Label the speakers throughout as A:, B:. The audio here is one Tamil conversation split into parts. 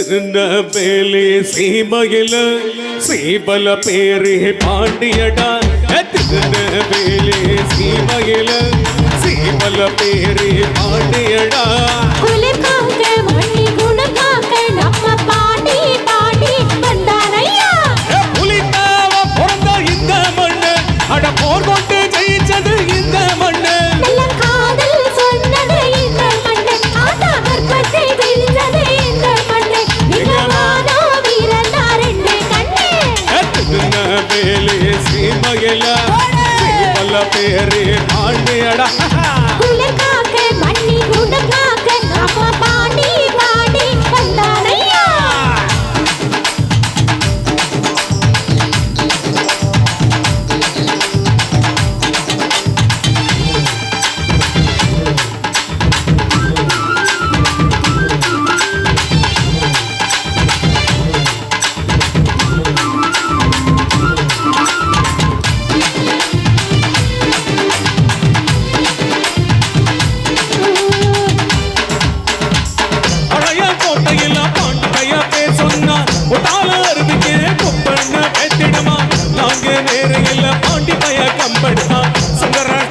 A: திருநெல்வேலி சீமையில சீபல பேரு பாண்டியடா. திருநெல்வேலி சீமையில சீபல பேரு பாண்டியடா. புலித்தாவ பிறந்த இந்த மண்ணு அட போர் கொண்டு ஜெயிச்சது இந்த மண்ணு. திருநெல்வேலி சீமையில சீபல பேரு பாண்டியடா.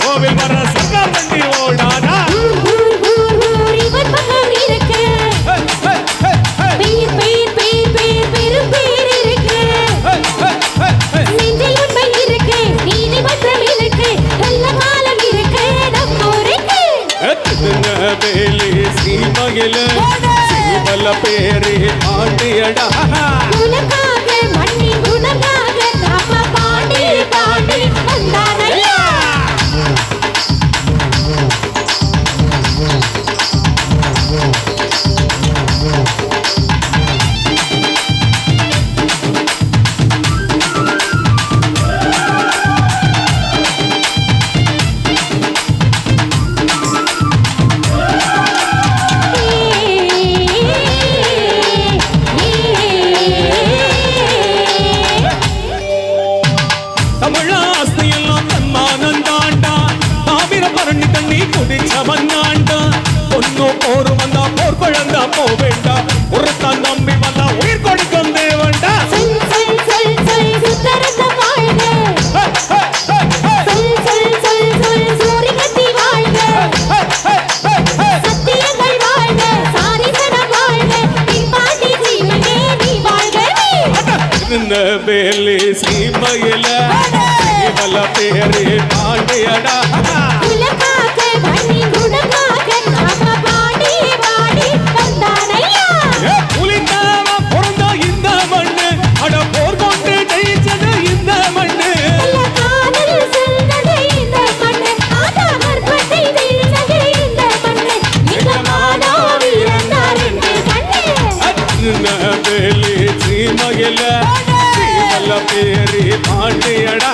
A: கோவில் வர சர்க்கார் வண்டி ஓடாதா. திருநெல்வேலி சீமையில சீபல பேரு பாண்டியடா. போர் வந்தா போர் குழந்தா போவேண்டா. ஒருத்தான் நம்பி வந்தா உயிர் கொடுக்கும் தேவண்டா. திருநெல்வேலி சீமையில சீபல பேரு பாண்டியடா. புலித்தாவ பிறந்த இந்த மண்ணு அட போர் கொண்டு ஜெயிச்சது இந்த மண்ணு. திருநெல்வேலி சீமையில சீபல பேரு பாண்டியடா.